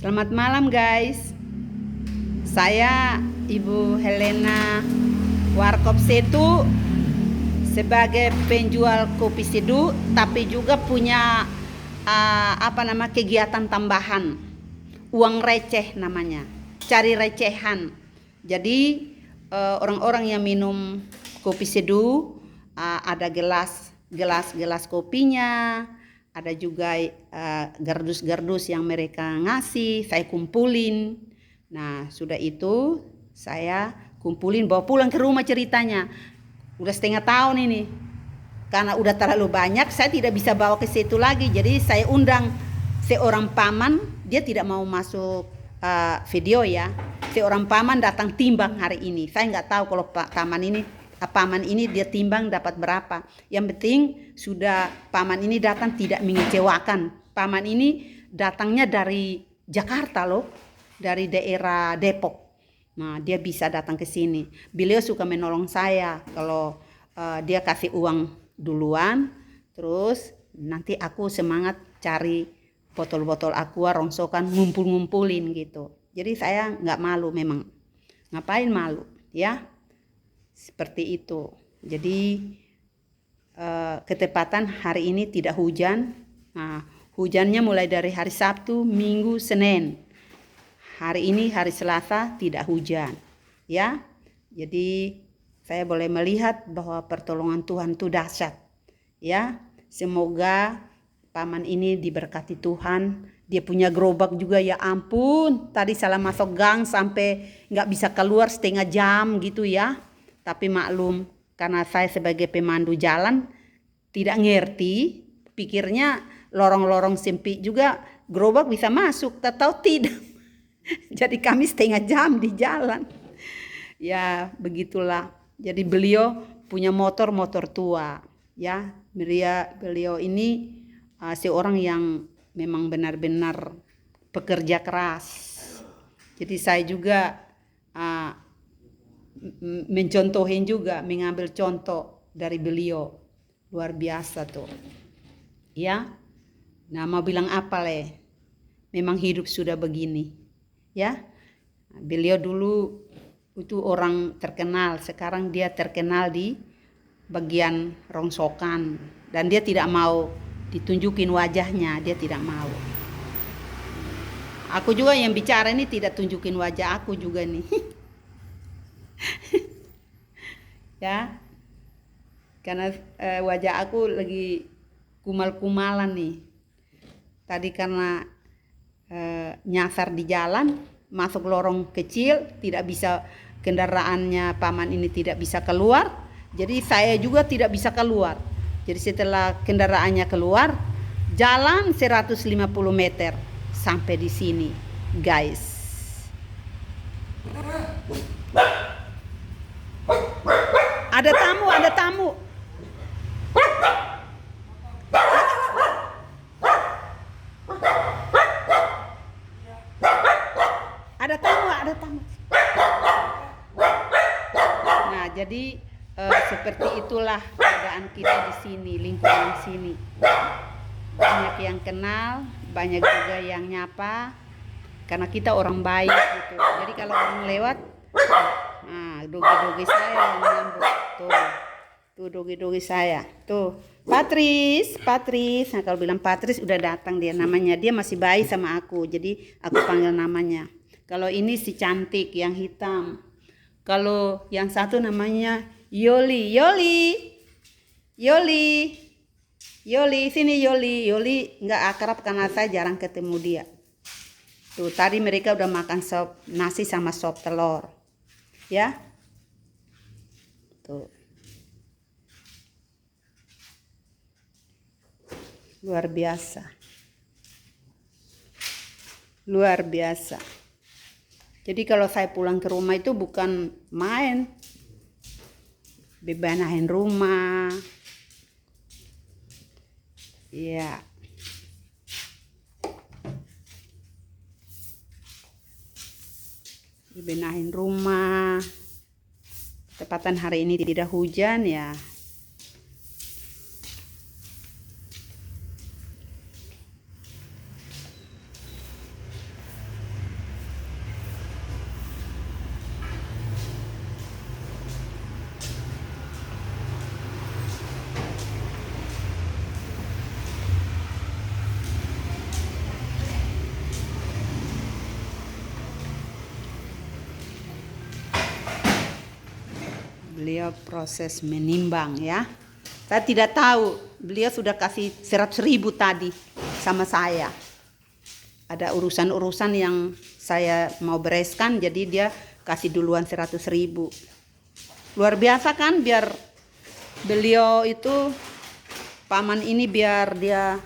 Selamat malam guys. Saya Ibu Helena Warkop Setu sebagai penjual kopi seduh, tapi juga punya kegiatan tambahan. Uang receh namanya. Cari recehan. Jadi orang-orang yang minum kopi seduh, ada gelas kopinya, ada juga gardus-gardus yang mereka ngasih, saya kumpulin. Nah, sudah itu saya kumpulin, bawa pulang ke rumah ceritanya. Udah setengah tahun ini. Karena udah terlalu banyak, saya tidak bisa bawa ke situ lagi. Jadi saya undang seorang paman, dia tidak mau masuk video ya. Seorang paman datang timbang hari ini. Saya nggak tahu kalau paman ini dia timbang dapat berapa. Yang penting sudah paman ini datang tidak mengecewakan. Paman ini datangnya dari Jakarta loh, dari daerah Depok. Nah, dia bisa datang ke sini. Beliau suka menolong saya kalau dia kasih uang duluan, terus nanti aku semangat cari botol-botol aqua rongsokan, ngumpul-ngumpulin gitu. Jadi saya nggak malu memang. Ngapain malu ya? Seperti itu. Jadi ketepatan hari ini tidak hujan. Nah, hujannya mulai dari hari Sabtu, Minggu, Senin. Hari ini hari Selasa tidak hujan. Ya. Jadi saya boleh melihat bahwa pertolongan Tuhan itu dahsyat. Ya. Semoga paman ini diberkati Tuhan. Dia punya gerobak juga, ya ampun. Tadi salah masuk gang sampai nggak bisa keluar setengah jam gitu ya. Tapi maklum, karena saya sebagai pemandu jalan tidak ngerti, pikirnya lorong-lorong sempit juga gerobak bisa masuk, tahu tidak. Jadi kami setengah jam di jalan. Ya, begitulah. Jadi beliau punya motor tua, ya. Beliau ini seorang yang memang benar-benar pekerja keras. Jadi saya juga mencontohin juga, mengambil contoh dari beliau. Luar biasa tuh. Ya. Nah, mau bilang apa leh? Memang hidup sudah begini. Ya. Beliau dulu itu orang terkenal, sekarang dia terkenal di bagian rongsokan dan dia tidak mau ditunjukin wajahnya, dia tidak mau. Aku juga yang bicara ini tidak tunjukin wajah aku juga nih. Ya, karena wajah aku lagi kumal-kumalan nih. Tadi karena nyasar di jalan, masuk lorong kecil, tidak bisa, kendaraannya paman ini tidak bisa keluar, jadi saya juga tidak bisa keluar. Jadi setelah kendaraannya keluar, jalan 150 meter sampai di sini, guys. Ada tamu. Ada tamu. Nah, jadi seperti itulah keadaan kita di sini, lingkungan sini. Banyak yang kenal, banyak juga yang nyapa, karena kita orang baik gitu. Jadi kalau orang lewat, dogi-dogi saya yang nyambut. Tuh dogi-dogi saya. Tuh, Patris. Nah, kalau bilang Patris udah datang dia namanya. Dia masih bayi sama aku, jadi aku panggil namanya. Kalau ini si cantik yang hitam. Kalau yang satu namanya Yoli, sini Yoli nggak akrab karena saya jarang ketemu dia. Tuh, tadi mereka udah makan sop nasi sama sop telur. Ya. Tuh. Luar biasa. Jadi kalau saya pulang ke rumah itu bukan main, bebenahin rumah. Ya. Bebenahin rumah. Tepatan hari ini tidak hujan ya. beliau proses menimbang ya. Saya tidak tahu, beliau sudah kasih 100.000 tadi sama saya. Ada urusan-urusan yang saya mau bereskan, jadi dia kasih duluan 100.000. Luar biasa kan, biar beliau itu, paman ini biar dia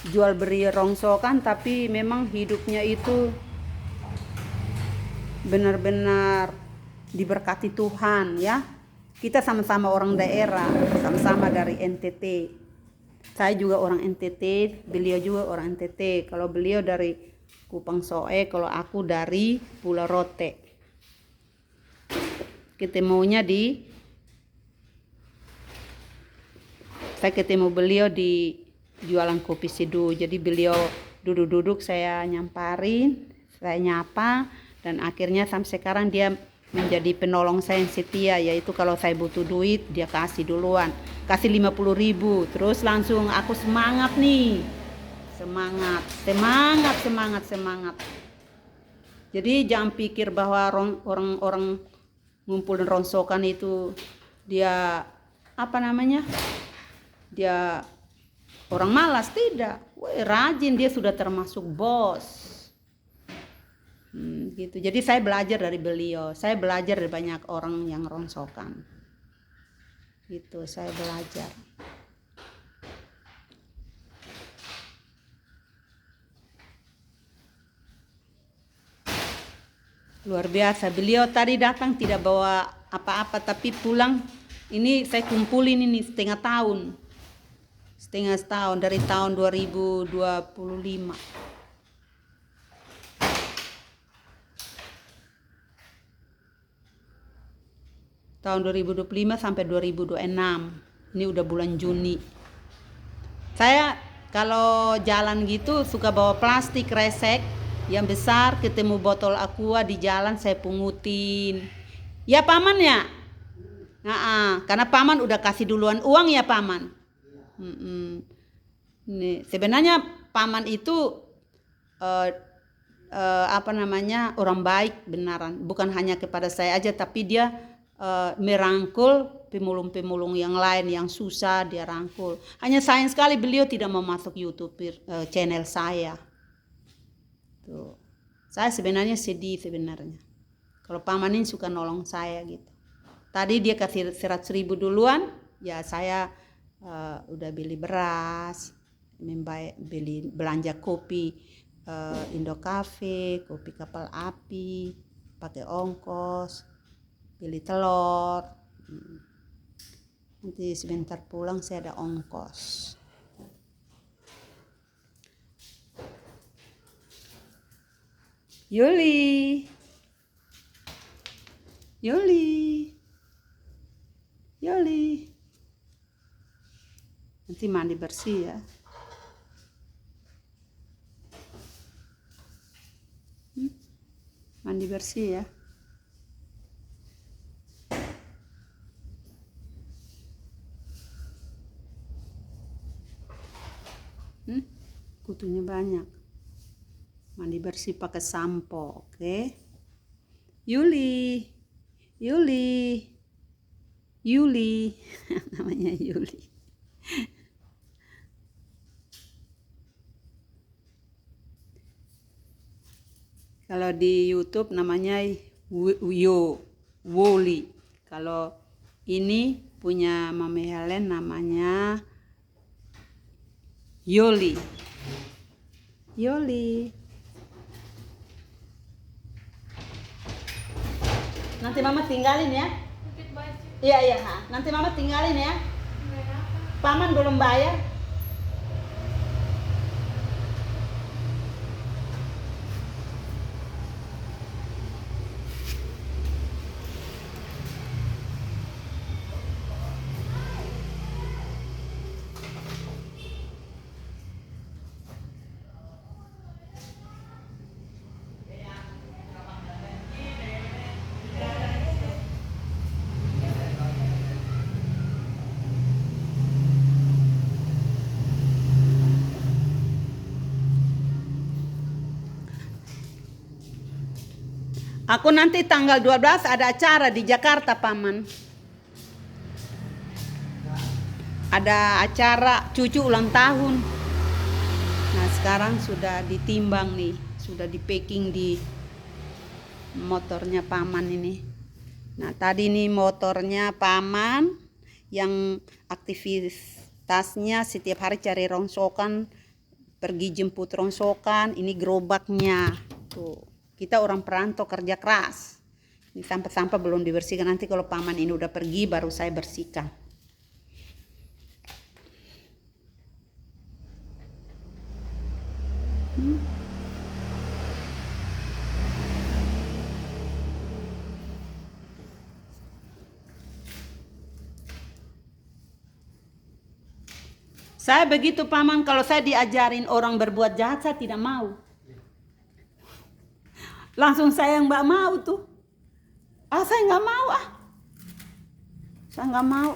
jual beli rongsokan, tapi memang hidupnya itu benar-benar diberkati Tuhan ya. Kita sama-sama orang daerah, sama-sama dari NTT. Saya juga orang NTT, beliau juga orang NTT. Kalau beliau dari Kupang Soe, kalau aku dari Pulau Rote. Ketemunya saya ketemu beliau di jualan kopi seduh. Jadi beliau duduk-duduk, saya nyamparin, saya nyapa, dan akhirnya sampai sekarang dia menjadi penolong saya yang setia, yaitu kalau saya butuh duit dia kasih duluan, kasih 50.000, terus langsung aku semangat nih, semangat. Jadi jangan pikir bahwa orang-orang ngumpulin rongsokan itu dia dia orang malas, tidak. Rajin, dia sudah termasuk bos. Gitu. Jadi saya belajar dari beliau, saya belajar dari banyak orang yang rongsokan. Gitu, saya belajar. Luar biasa, beliau tadi datang tidak bawa apa-apa, tapi pulang ini saya kumpulin ini setengah tahun dari tahun 2025. Tahun 2025 sampai 2026. Ini udah bulan Juni. Saya kalau jalan gitu suka bawa plastik resek yang besar, ketemu botol aqua di jalan saya pungutin. Ya paman ya? Karena paman udah kasih duluan uang ya paman. Nih, sebenarnya paman itu orang baik benaran, bukan hanya kepada saya aja, tapi dia merangkul pemulung-pemulung yang lain yang susah, dia rangkul. Hanya sayang sekali beliau tidak mau masuk YouTube channel saya. Tuh. Saya sebenarnya sedih sebenarnya. Kalau paman ini suka nolong saya gitu. Tadi dia kasih 100.000 duluan, ya saya udah beli beras, beli belanja kopi Indo Cafe, kopi kapal api, pakai ongkos. Beli telur, nanti sebentar pulang saya ada ongkos. Yuli, nanti mandi bersih ya. Mandi bersih ya. Kutunya banyak. Mandi bersih pakai sampo, oke? Yuli. Namanya Yuli. Kalau di YouTube namanya Woli. Kalau ini punya Mami Helen namanya Yoli. Nanti mama tinggalin ya. Iya. Nanti mama tinggalin ya. Paman belum bayar. Aku nanti tanggal 12 ada acara di Jakarta, paman. ada acara cucu ulang tahun. Nah sekarang sudah ditimbang nih, sudah di packing di motornya paman ini. Nah tadi nih motornya paman yang aktivitasnya setiap hari cari rongsokan, pergi jemput rongsokan. Ini gerobaknya tuh, kita orang perantau kerja keras. Ini sampah-sampah belum dibersihkan, nanti kalau paman ini udah pergi baru saya bersihkan. Saya begitu paman, kalau saya diajarin orang berbuat jahat saya tidak mau. Langsung saya nggak mau tuh. Saya nggak mau Saya nggak mau.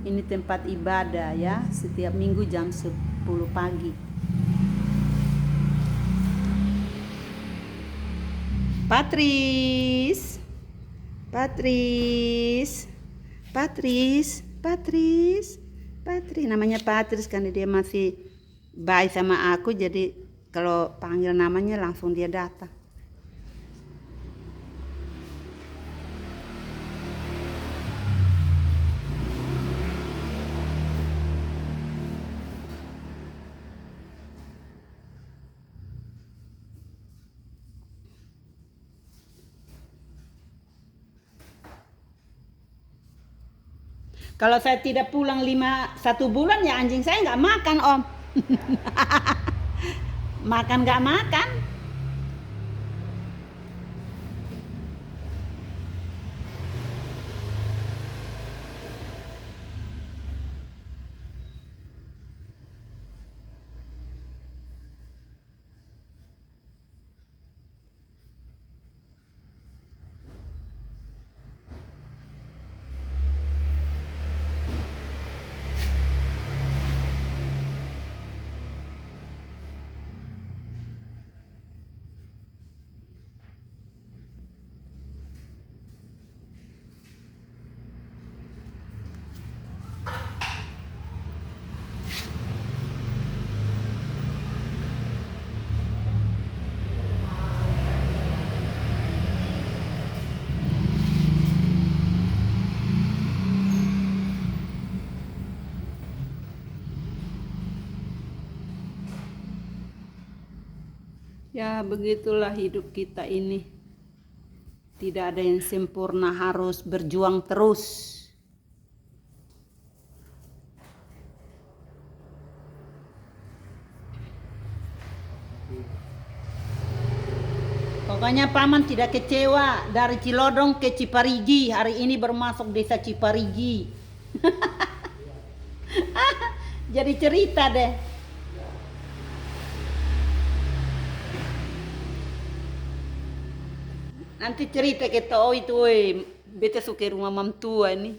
Ini tempat ibadah ya, setiap minggu jam 10 pagi. Patris, namanya Patris karena dia masih baik sama aku, jadi kalau panggil namanya langsung dia datang. Kalau saya tidak pulang 1 bulan ya anjing saya nggak makan om. Makan nggak makan. Ya begitulah hidup kita ini. Tidak ada yang sempurna, harus berjuang terus. Pokoknya paman tidak kecewa, dari Cilodong ke Ciparigi, hari ini bermasuk desa Ciparigi. Jadi cerita deh. Nanti cerita kita, oh itu beta suka rumah mam tua ini.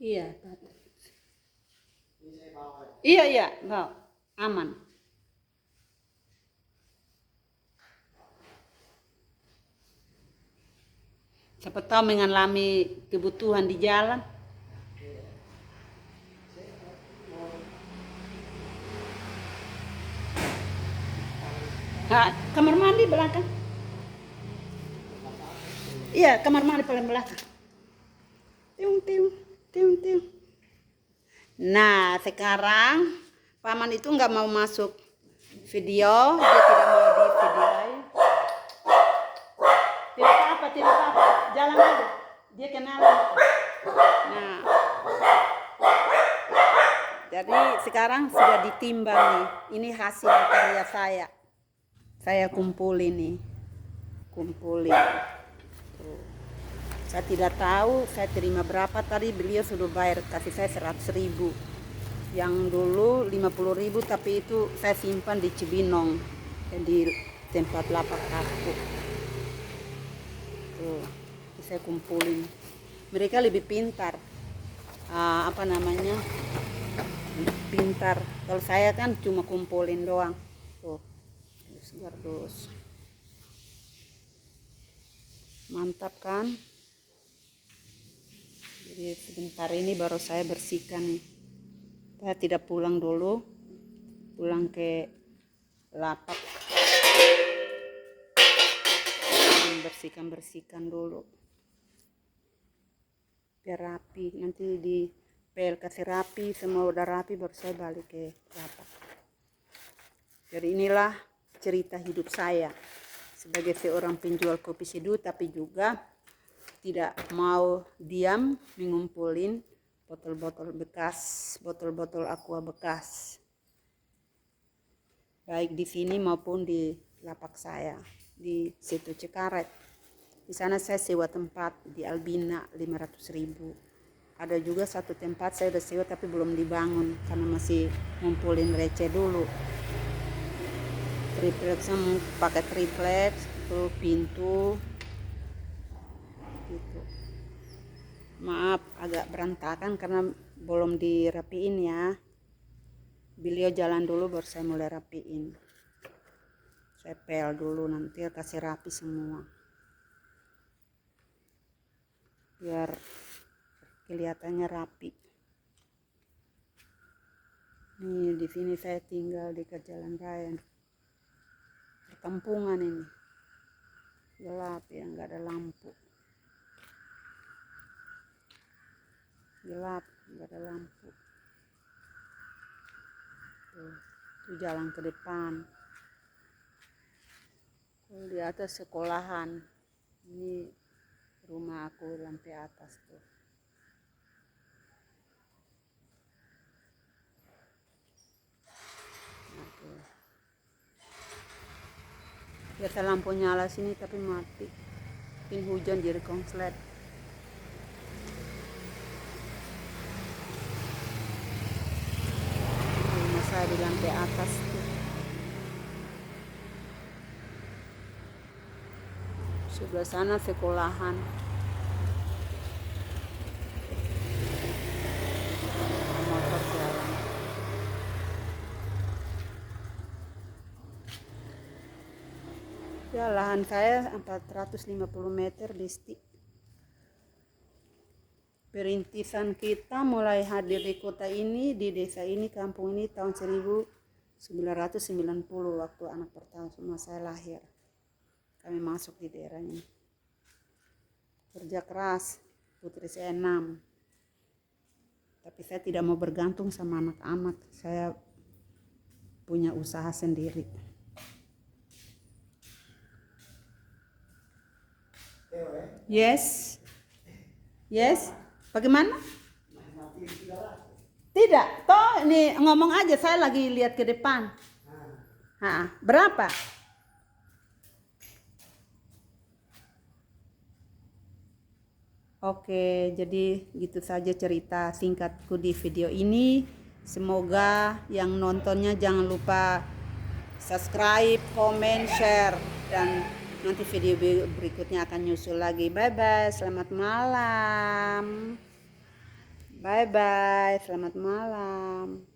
Iya, iya, bawa. Aman. Siapa tahu mengalami kebutuhan di jalan. Kamar mandi belakang. Iya, kamar mandi paling belakang. Tiung. Nah, sekarang paman itu nggak mau masuk video, dia tidak mau di videoin. Tidak apa-apa, jalan aja. Dia kenalan. Nah, Jadi sekarang sudah ditimbang nih. Ini hasil karya saya. Saya kumpulin nih. Kumpulin. Tuh. Saya tidak tahu saya terima berapa tadi, beliau sudah bayar kasih saya 100.000. Yang dulu 50.000, tapi itu saya simpan di Cibinong, di tempat lapak aku. Tuh, saya kumpulin. Mereka lebih pintar. Apa namanya? Pintar. Kalau saya kan cuma kumpulin doang. Tuh, gardus. Mantap kan? Jadi sebentar ini baru saya bersihkan nih. Saya tidak pulang dulu, pulang ke lapak, bersihkan dulu biar rapi. Nanti di pel kasih rapi, semua udah rapi, baru saya balik ke lapak. Jadi inilah cerita hidup saya sebagai seorang penjual kopi seduh, tapi juga tidak mau diam mengumpulin botol-botol bekas, botol-botol aqua bekas, baik di sini maupun di lapak saya di Situ Cekaret. Di sana saya sewa tempat di Albina 500.000. Ada juga satu tempat saya udah sewa tapi belum dibangun karena masih ngumpulin receh dulu. Triplexnya pakai triplex, itu pintu gitu. Maaf agak berantakan karena belum dirapiin ya. Beliau jalan dulu baru saya mulai rapiin. Saya pel dulu, nanti kasih rapi semua biar kelihatannya rapi. Nih di sini saya tinggal di Jalan Raya, perkampungan ini, gelap ya, nggak ada lampu, gelap nggak ada lampu. Tuh, itu jalan ke depan. Kalau di atas sekolahan, ini rumah aku lantai atas tuh. Oke. Biasa lampu nyala sini tapi mati. Mungkin hujan jadi konslet. Rumah saya di lantai atas tuh. Sebelah sana sekolahan. Motor jalan. Ya, lahan saya 450 meter disti. Perintisan kita mulai hadir di kota ini, di desa ini, kampung ini tahun 1990 waktu anak pertama saya lahir. Kami masuk di daerah ini. Kerja keras, putri saya 6. Tapi saya tidak mau bergantung sama anak-anak. Saya punya usaha sendiri. Yes. Yes. Bagaimana? Tidak. Toh ini ngomong aja, saya lagi lihat ke depan. Berapa? Oke, jadi gitu saja cerita singkatku di video ini. Semoga yang nontonnya jangan lupa subscribe, comment, share, dan nanti video berikutnya akan nyusul lagi. Bye-bye, selamat malam. Bye-bye, selamat malam.